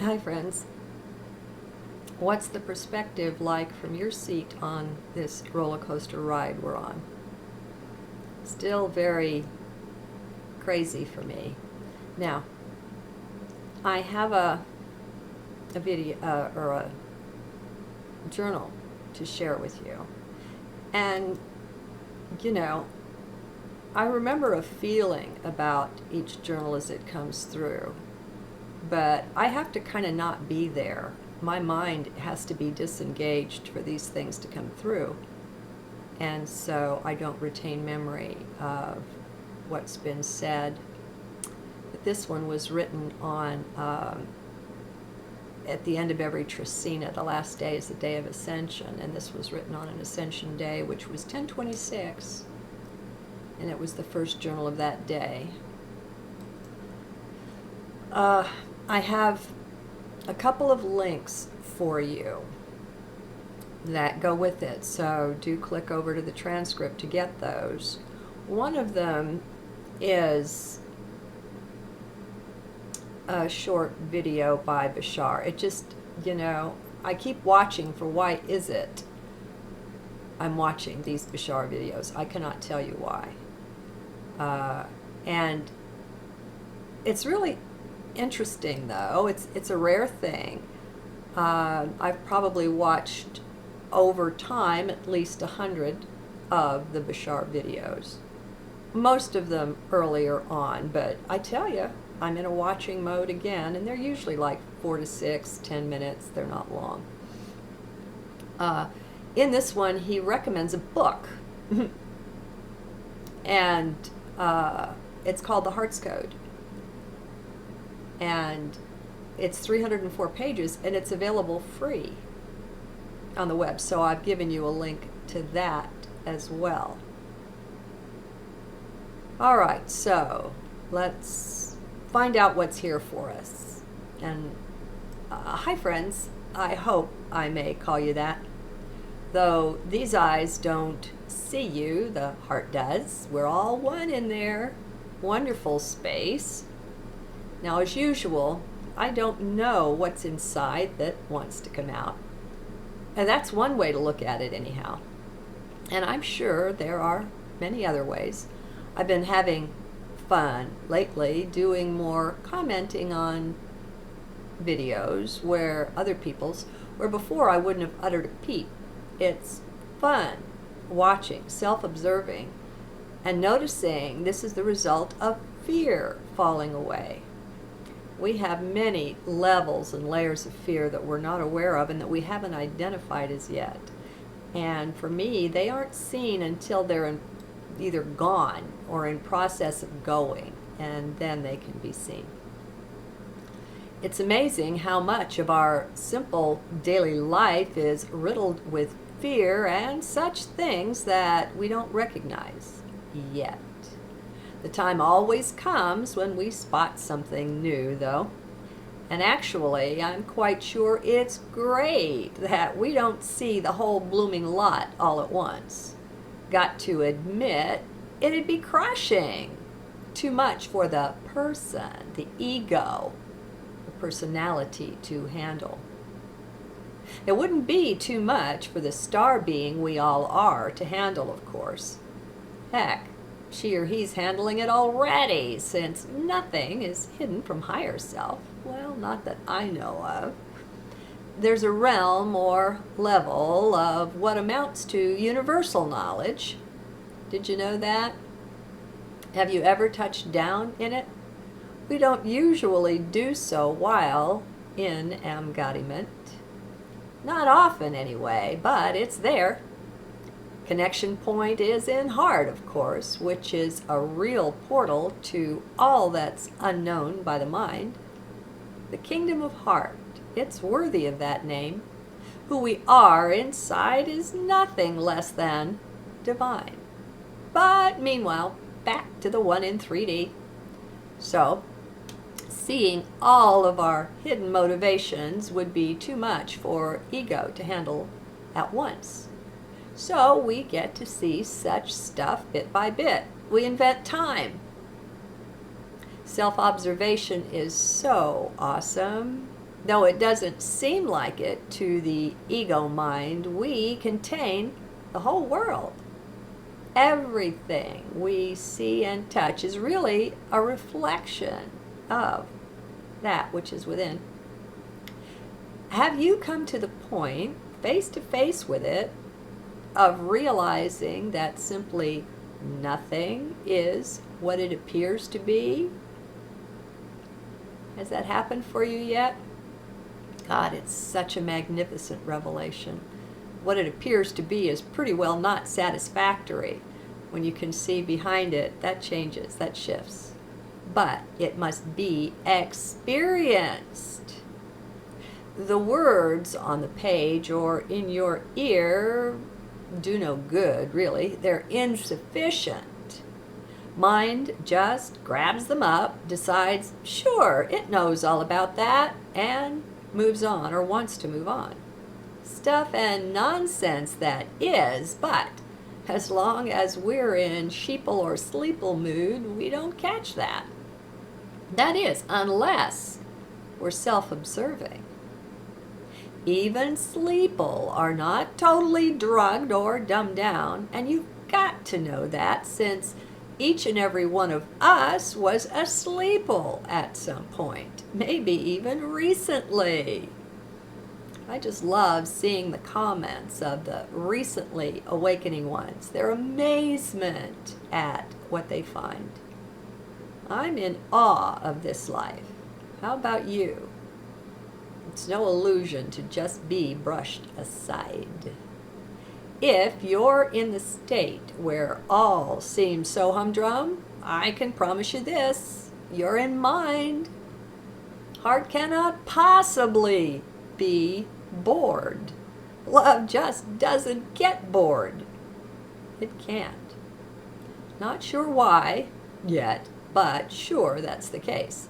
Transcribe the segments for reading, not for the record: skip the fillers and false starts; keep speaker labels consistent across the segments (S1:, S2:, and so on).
S1: Hi, friends. What's the perspective like from your seat on this roller coaster ride we're on? Still very crazy for me. Now, I have a video or a journal to share with you. And, you know, I remember a feeling about each journal as it comes through, but I have to kind of not be there. My mind has to be disengaged for these things to come through, and so I don't retain memory of what's been said. But this one was written on at the end of every Trecena. The last day is the day of Ascension, and this was written on an Ascension day, which was 10/26, and it was the first journal of that day. I have a couple of links for you that go with it, so do click over to the transcript to get those. One of them is a short video by Bashar. It just, I keep watching for why is it I'm watching these Bashar videos. I cannot tell you why. And it's really interesting, though. It's a rare thing. I've probably watched over time at least 100 of the Bashar videos. Most of them earlier on, but I tell you, I'm in a watching mode again, and they're usually like 4 to 6, 10 minutes. They're not long. In this one, he recommends a book, and it's called The Heart's Code. And it's 304 pages, and it's available free on the web. So I've given you a link to that as well. All right, so let's find out what's here for us. And hi, friends. I hope I may call you that. Though these eyes don't see you, the heart does. We're all one in there. Wonderful space. Now, as usual, I don't know what's inside that wants to come out. And that's one way to look at it anyhow. And I'm sure there are many other ways. I've been having fun lately doing more commenting on videos where before I wouldn't have uttered a peep. It's fun watching, self-observing, and noticing this is the result of fear falling away. We have many levels and layers of fear that we're not aware of and that we haven't identified as yet. And for me, they aren't seen until they're either gone or in process of going, and then they can be seen. It's amazing how much of our simple daily life is riddled with fear and such things that we don't recognize yet. The time always comes when we spot something new, though. And actually, I'm quite sure it's great that we don't see the whole blooming lot all at once. Got to admit, it'd be crushing. Too much for the person, the ego, the personality to handle. It wouldn't be too much for the star being we all are to handle, of course. Heck, she or he's handling it already, since nothing is hidden from higher self. Well, not that I know of. There's a realm or level of what amounts to universal knowledge. Did you know that? Have you ever touched down in it? We don't usually do so while in embodiment. Not often anyway, but it's there. Connection point is in heart, of course, which is a real portal to all that's unknown by the mind. The kingdom of heart, it's worthy of that name. Who we are inside is nothing less than divine. But meanwhile, back to the one in 3D. So, seeing all of our hidden motivations would be too much for ego to handle at once. So we get to see such stuff bit by bit. We invent time. Self-observation is so awesome. Though it doesn't seem like it to the ego mind, we contain the whole world. Everything we see and touch is really a reflection of that which is within. Have you come to the point, face to face with it, of realizing that simply nothing is what it appears to be? Has that happened for you yet? God, it's such a magnificent revelation. What it appears to be is pretty well not satisfactory. When you can see behind it, that changes, that shifts. But it must be experienced. The words on the page or in your ear do no good, really. They're insufficient. Mind just grabs them up, decides, sure, it knows all about that, and moves on or wants to move on. Stuff and nonsense that is, but as long as we're in sheeple or sleeple mood, we don't catch that. That is, unless we're self-observing. Even sleeple are not totally drugged or dumbed down, and you've got to know that, since each and every one of us was a sleeple at some point, maybe even recently. I just love seeing the comments of the recently awakening ones, their amazement at what they find. I'm in awe of this life. How about you? It's no illusion to just be brushed aside. If you're in the state where all seems so humdrum, I can promise you this, you're in mind. Heart cannot possibly be bored. Love just doesn't get bored. It can't. Not sure why yet, but sure that's the case.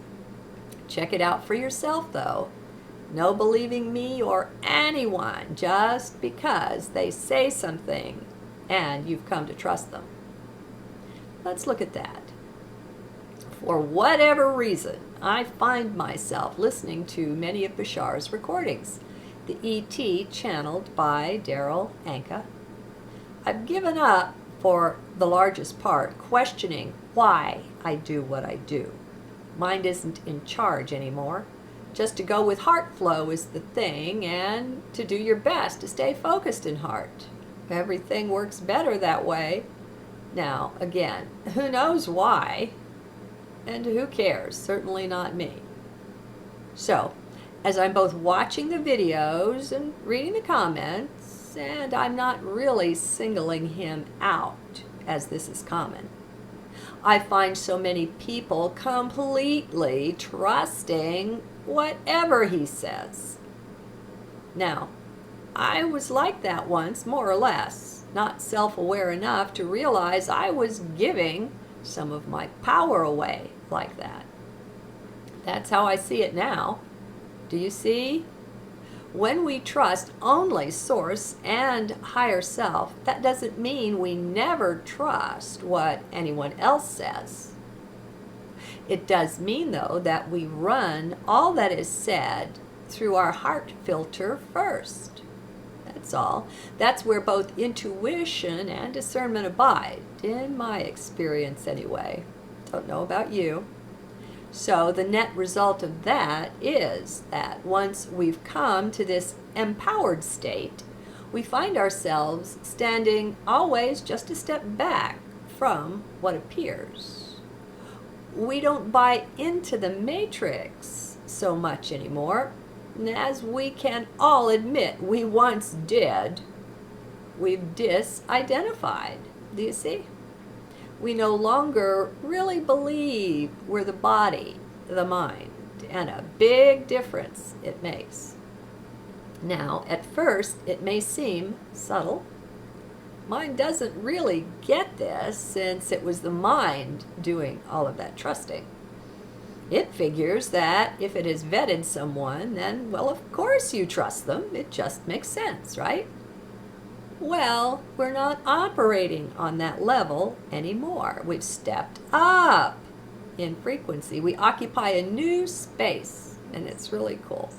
S1: Check it out for yourself, though. No believing me or anyone just because they say something and you've come to trust them. Let's look at that. For whatever reason, I find myself listening to many of Bashar's recordings, the E.T. channeled by Daryl Anka. I've given up, for the largest part, questioning why I do what I do. Mind isn't in charge anymore. Just to go with heart flow is the thing, and to do your best to stay focused in heart. Everything works better that way. Now, again, who knows why? And who cares? Certainly not me. So, as I'm both watching the videos and reading the comments, and I'm not really singling him out, as this is common, I find so many people completely trusting whatever he says. Now, I was like that once, more or less, not self-aware enough to realize I was giving some of my power away like that. That's how I see it now. Do you see? When we trust only Source and Higher Self, that doesn't mean we never trust what anyone else says. It does mean, though, that we run all that is said through our heart filter first. That's all. That's where both intuition and discernment abide, in my experience anyway. Don't know about you. So the net result of that is that once we've come to this empowered state, we find ourselves standing always just a step back from what appears. We don't buy into the matrix so much anymore. As we can all admit we once did, we've disidentified. Do you see? We no longer really believe we're the body, the mind, and a big difference it makes. Now, at first, it may seem subtle. Mind doesn't really get this, since it was the mind doing all of that trusting. It figures that if it has vetted someone, then, well, of course you trust them. It just makes sense, right? Well, we're not operating on that level anymore. We've stepped up in frequency. We occupy a new space, and it's really cool.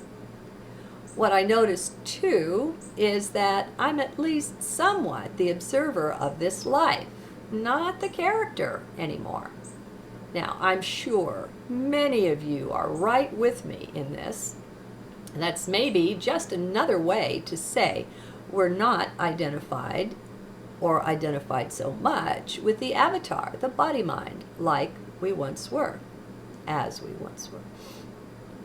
S1: What I notice too is that I'm at least somewhat the observer of this life, not the character anymore. Now, I'm sure many of you are right with me in this. And that's maybe just another way to say we're not identified or identified so much with the avatar, the body mind, like we once were, as we once were.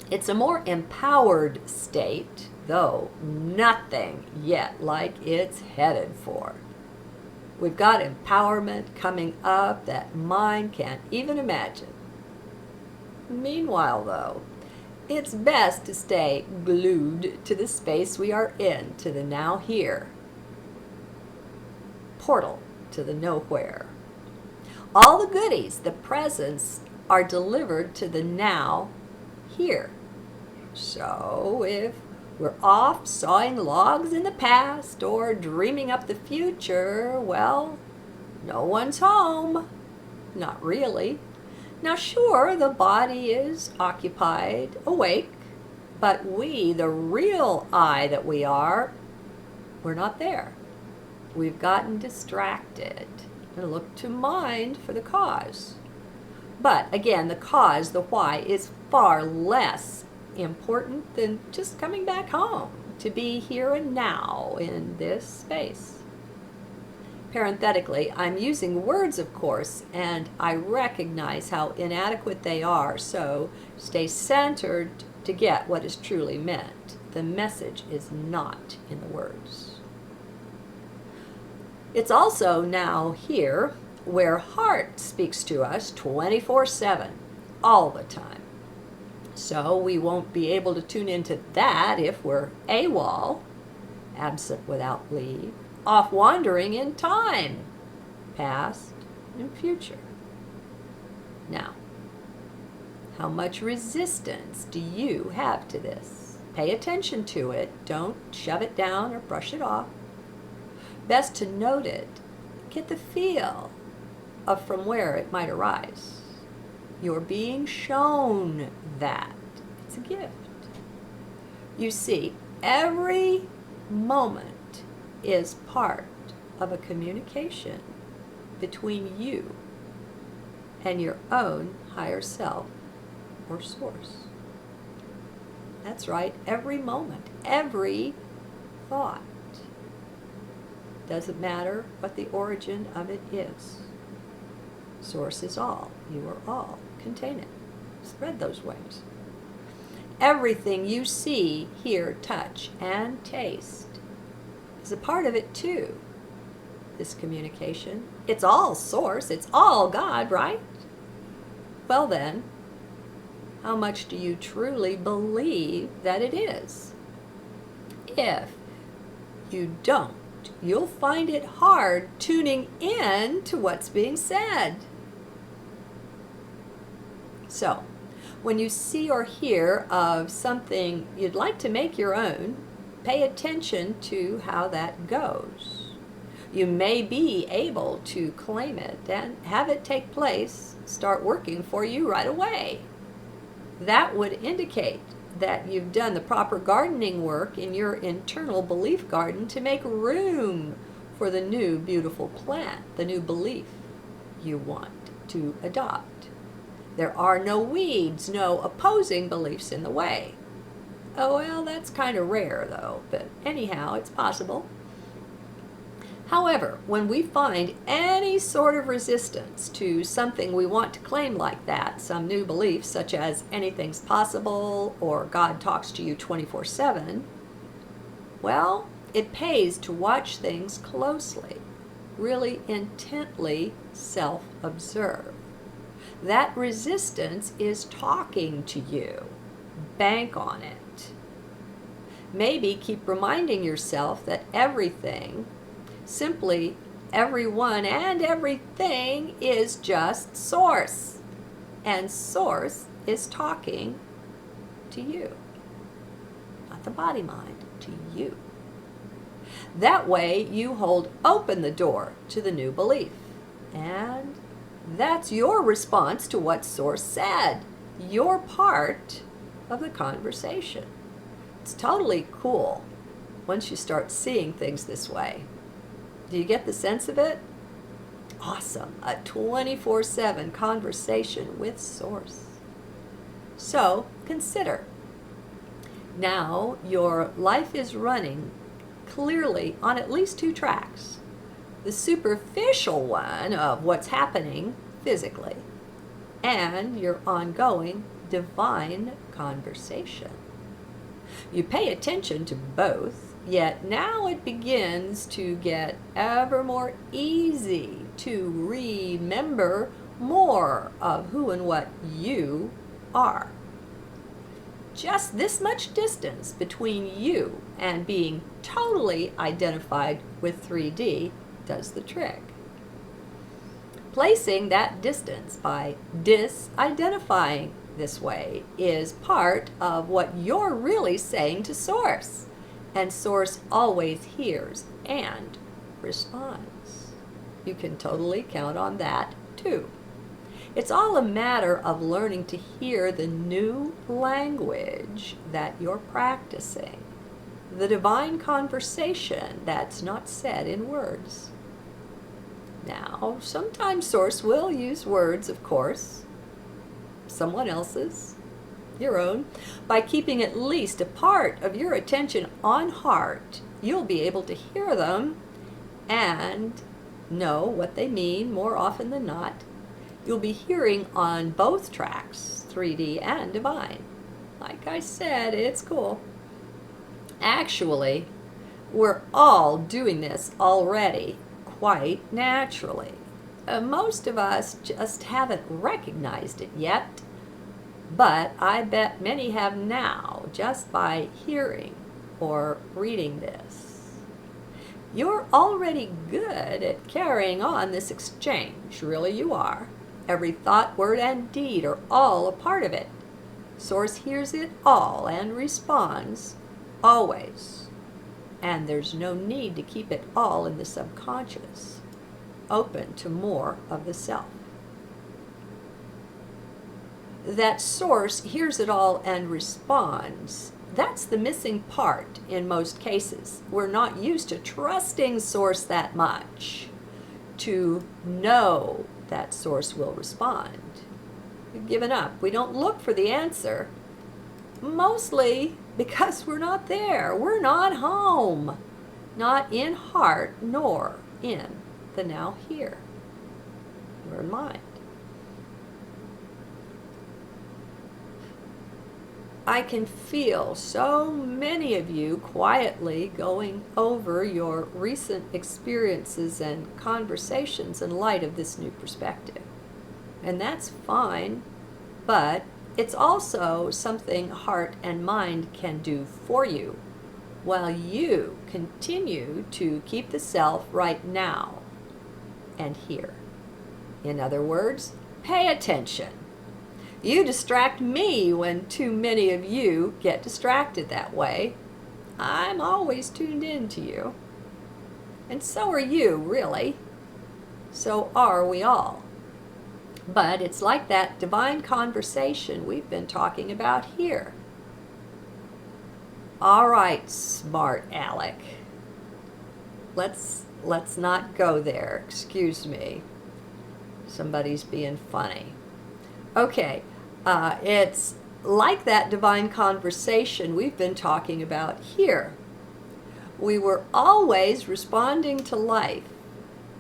S1: It's a more empowered state, though nothing yet like it's headed for. We've got empowerment coming up that mind can't even imagine. Meanwhile, though, it's best to stay glued to the space we are in, to the now here. Portal to the nowhere. All the goodies, the presents, are delivered to the now here. So if we're off sawing logs in the past or dreaming up the future, well, no one's home. Not really. Now, sure, the body is occupied, awake, but we, the real I that we are, we're not there. We've gotten distracted and looked to mind for the cause. But again, the cause, the why, is far less important than just coming back home to be here and now in this space. Parenthetically, I'm using words, of course, and I recognize how inadequate they are, so stay centered to get what is truly meant. The message is not in the words. It's also now here where heart speaks to us 24/7, all the time. So we won't be able to tune into that if we're AWOL, absent without leave, off wandering in time, past and future. Now, how much resistance do you have to this? Pay attention to it. Don't shove it down or brush it off. Best to note it. Get the feel of from where it might arise. You're being shown that. It's a gift. You see, every moment is part of a communication between you and your own higher self or source. That's right, every moment, every thought. Doesn't matter what the origin of it is. Source is all. You are all. Contain it. Spread those wings. Everything you see, hear, touch, and taste is a part of it too. This communication. It's all source. It's all God, right? Well then, how much do you truly believe that it is? If you don't, you'll find it hard tuning in to what's being said. So, when you see or hear of something you'd like to make your own, pay attention to how that goes. You may be able to claim it and have it take place, start working for you right away. That would indicate that you've done the proper gardening work in your internal belief garden to make room for the new beautiful plant, the new belief you want to adopt. There are no weeds, no opposing beliefs in the way. Oh, well, that's kind of rare though, but anyhow, it's possible. However, when we find any sort of resistance to something we want to claim like that, some new belief such as anything's possible or God talks to you 24/7, well, it pays to watch things closely, really intently self-observe. That resistance is talking to you. Bank on it. Maybe keep reminding yourself that everything, simply everyone and everything, is just source. And source is talking to you. Not the body mind, to you. That way you hold open the door to the new belief. And that's your response to what source said. Your part of the conversation. It's totally cool once you start seeing things this way. Do you get the sense of it? Awesome. A 24/7 conversation with Source. So consider. Now your life is running clearly on at least two tracks. The superficial one of what's happening physically, and your ongoing divine conversation. You pay attention to both, yet now it begins to get ever more easy to remember more of who and what you are. Just this much distance between you and being totally identified with 3D does the trick. Placing that distance by disidentifying this way is part of what you're really saying to Source, and Source always hears and responds. You can totally count on that too. It's all a matter of learning to hear the new language that you're practicing, the divine conversation that's not said in words. Now, sometimes Source will use words, of course, someone else's, your own. By keeping at least a part of your attention on heart, you'll be able to hear them and know what they mean more often than not. You'll be hearing on both tracks, 3D and divine. Like I said, it's cool. Actually, we're all doing this already quite naturally. Most of us just haven't recognized it yet, but I bet many have now just by hearing or reading this. You're already good at carrying on this exchange, really you are. Every thought, word, and deed are all a part of it. Source hears it all and responds, always. And there's no need to keep it all in the subconscious, open to more of the self. That Source hears it all and responds, that's the missing part in most cases. We're not used to trusting Source that much to know that Source will respond. We've given up. We don't look for the answer, mostly because we're not there. We're not home, not in heart nor in the now here. We're in mind. I can feel so many of you quietly going over your recent experiences and conversations in light of this new perspective. And that's fine, but it's also something heart and mind can do for you while you continue to keep the self right now and here. In other words, pay attention. You distract me when too many of you get distracted that way. I'm always tuned in to you. And so are you, really. So are we all. But it's like that divine conversation we've been talking about here. All right, smart Alec. Let's not go there. Excuse me. Somebody's being funny. Okay, it's like that divine conversation we've been talking about here. We were always responding to life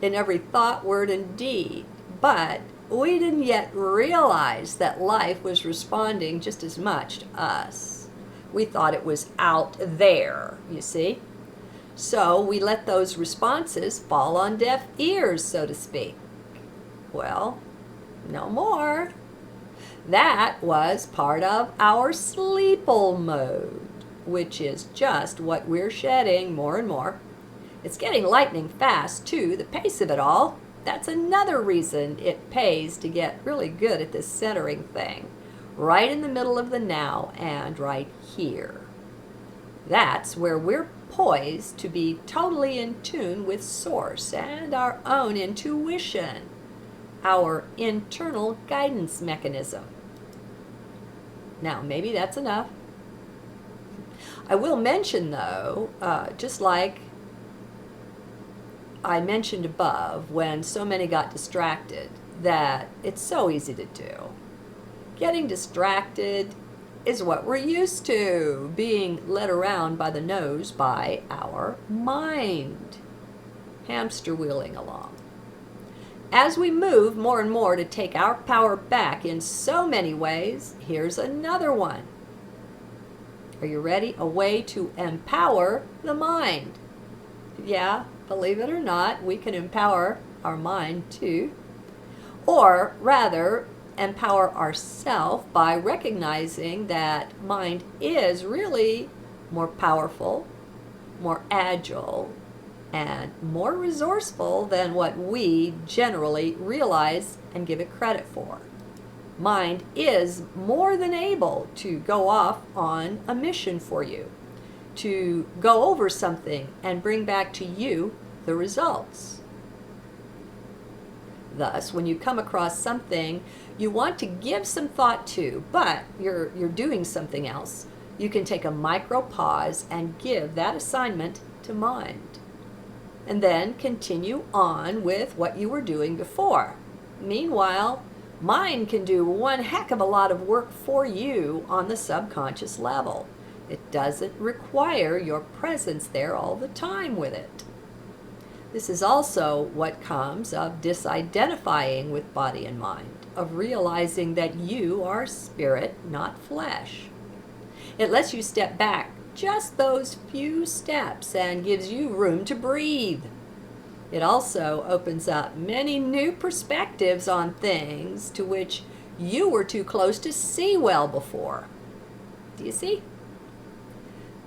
S1: in every thought, word, and deed, but we didn't yet realize that life was responding just as much to us. We thought it was out there, you see? So we let those responses fall on deaf ears, so to speak. Well, no more. That was part of our sleeple mode, which is just what we're shedding more and more. It's getting lightning fast, too, the pace of it all. That's another reason it pays to get really good at this centering thing, right in the middle of the now and right here. That's where we're poised to be totally in tune with Source and our own intuition, our internal guidance mechanism. Now, maybe that's enough. I will mention, though, just like I mentioned above, when so many got distracted, that it's so easy to do. Getting distracted is what we're used to, being led around by the nose by our mind, hamster wheeling along. As we move more and more to take our power back in so many ways, here's another one. Are you ready? A way to empower the mind. Yeah, believe it or not, we can empower our mind too. Or rather, empower ourselves by recognizing that mind is really more powerful, more agile, and more resourceful than what we generally realize and give it credit for. Mind is more than able to go off on a mission for you, to go over something and bring back to you the results. Thus, when you come across something you want to give some thought to, but you're doing something else, you can take a micro pause and give that assignment to mind. And then continue on with what you were doing before. Meanwhile, mind can do one heck of a lot of work for you on the subconscious level. It doesn't require your presence there all the time with it. This is also what comes of disidentifying with body and mind, of realizing that you are spirit, not flesh. It lets you step back just those few steps and gives you room to breathe. It also opens up many new perspectives on things to which you were too close to see well before. Do you see?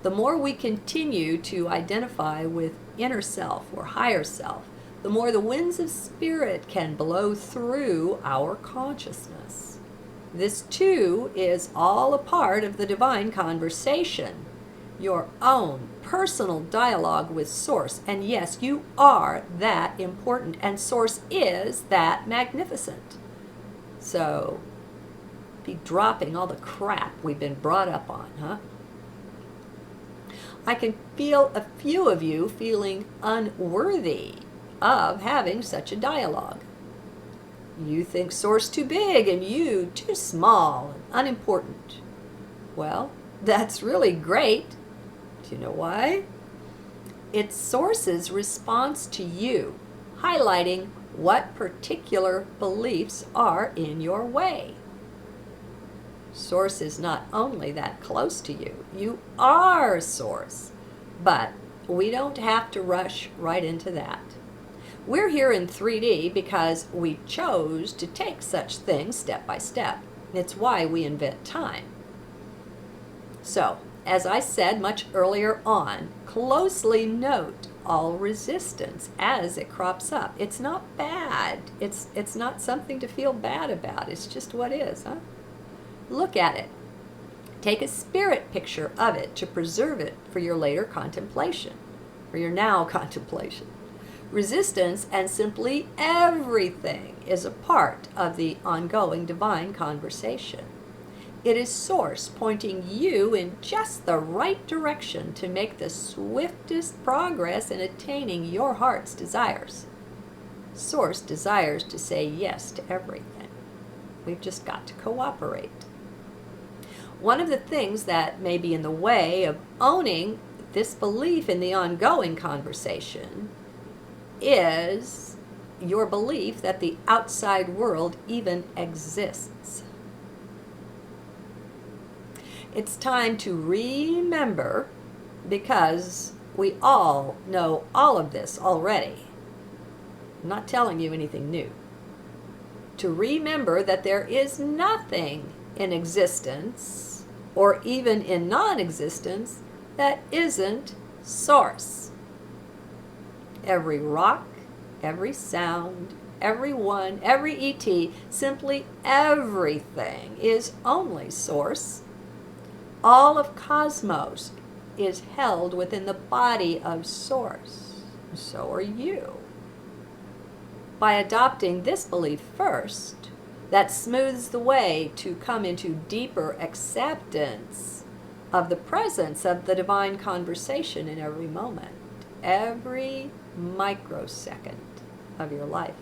S1: The more we continue to identify with inner self or higher self, the more the winds of spirit can blow through our consciousness. This too is all a part of the divine conversation, your own personal dialogue with Source. And yes, you are that important, and Source is that magnificent. So be dropping all the crap we've been brought up on, huh? I can feel a few of you feeling unworthy of having such a dialogue. You think Source too big and you too small and unimportant. Well, that's really great. Do you know why? It's Source's response to you, highlighting what particular beliefs are in your way. Source is not only that close to you, you are Source. But we don't have to rush right into that. We're here in 3D because we chose to take such things step by step. It's why we invent time. So, as I said much earlier on, closely note all resistance as it crops up. It's not bad. It's not something to feel bad about. It's just what is, huh? Look at it. Take a spirit picture of it to preserve it for your later contemplation, for your now contemplation. Resistance and simply everything is a part of the ongoing divine conversation. It is Source pointing you in just the right direction to make the swiftest progress in attaining your heart's desires. Source desires to say yes to everything. We've just got to cooperate. One of the things that may be in the way of owning this belief in the ongoing conversation is your belief that the outside world even exists. It's time to remember, because we all know all of this already. I'm not telling you anything new. To remember that there is nothing in existence, or even in non-existence, that isn't Source. Every rock, every sound, everyone, every ET, simply everything is only Source. All of cosmos is held within the body of Source. So are you. By adopting this belief first, that smooths the way to come into deeper acceptance of the presence of the divine conversation in every moment, every microsecond of your life.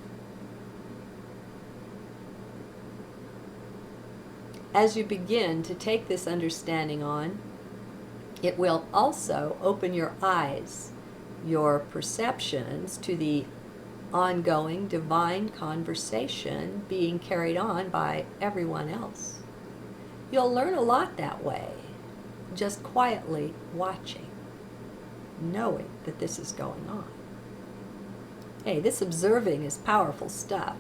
S1: As you begin to take this understanding on, it will also open your eyes, your perceptions to the ongoing divine conversation being carried on by everyone else. You'll learn a lot that way, just quietly watching, knowing that this is going on. Hey, this observing is powerful stuff.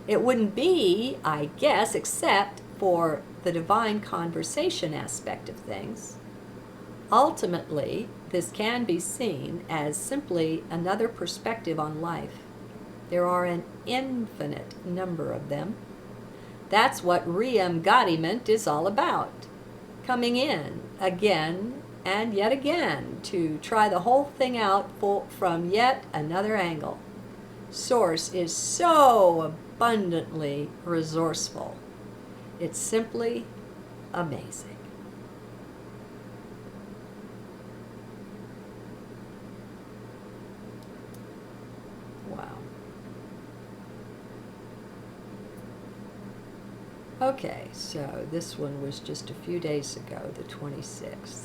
S1: It wouldn't be, I guess, except for the divine conversation aspect of things. Ultimately, this can be seen as simply another perspective on life. There are an infinite number of them. That's what re-embodiment is all about. Coming in again and yet again to try the whole thing out from yet another angle. Source is so abundantly resourceful. It's simply amazing. Wow. Okay, so this one was just a few days ago, the 26th.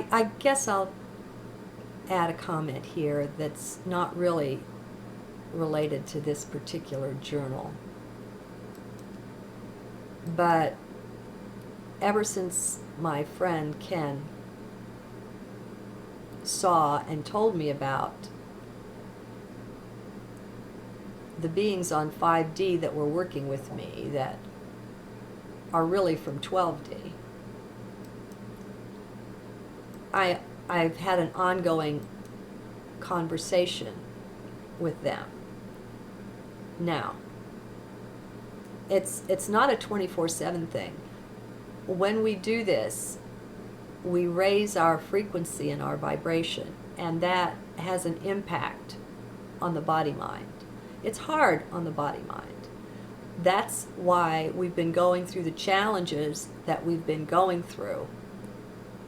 S1: I guess I'll add a comment here that's not really related to this particular journal. But ever since my friend Ken saw and told me about the beings on 5D that were working with me that are really from 12D, I've had an ongoing conversation with them. Now, it's not a 24/7 thing. When we do this, we raise our frequency and our vibration, and that has an impact on the body-mind. It's hard on the body-mind. That's why we've been going through the challenges that we've been going through.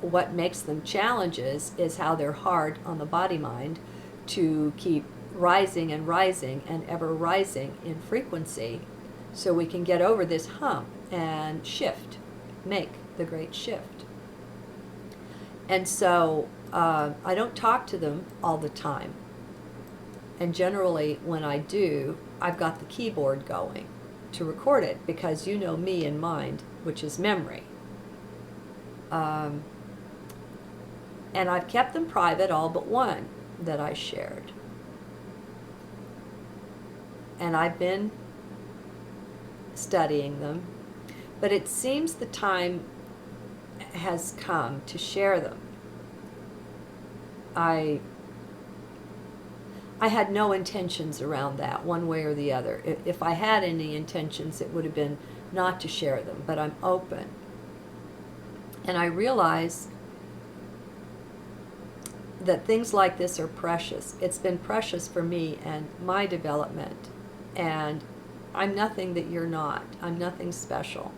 S1: What makes them challenges is how they're hard on the body-mind to keep rising and rising and ever rising in frequency so we can get over this hump and shift, make the great shift. And so I don't talk to them all the time. And generally when I do, I've got the keyboard going to record it because you know me and mind, which is memory. And I've kept them private, all but one that I shared. And I've been studying them, but it seems the time has come to share them. I had no intentions around that, one way or the other. If I had any intentions, it would have been not to share them, but I'm open. And I realize that things like this are precious. It's been precious for me and my development, and I'm nothing that you're not. I'm nothing special.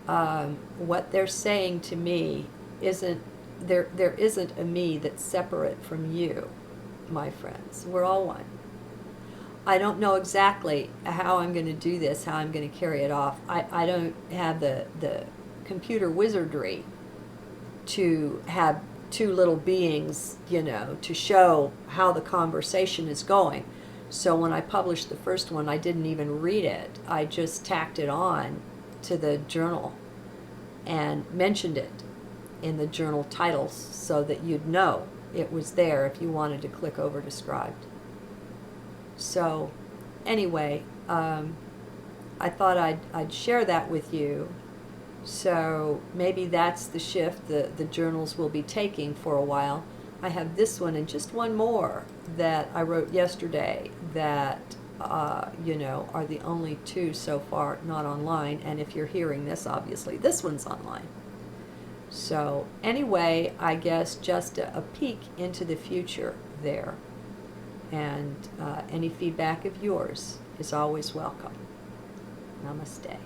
S1: What they're saying to me isn't, there isn't a me that's separate from you, my friends. We're all one. I don't know exactly how I'm going to do this, how I'm going to carry it off. I don't have the computer wizardry to have two little beings, to show how the conversation is going. So when I published the first one, I didn't even read it. I just tacked it on to the journal and mentioned it in the journal titles so that you'd know it was there if you wanted to click over to Scribed. So anyway, I thought I'd share that with you. So maybe that's the shift the journals will be taking for a while. I have this one and just one more that I wrote yesterday that, are the only two so far not online. And if you're hearing this, obviously, this one's online. So anyway, I guess just a peek into the future there. And any feedback of yours is always welcome. Namaste.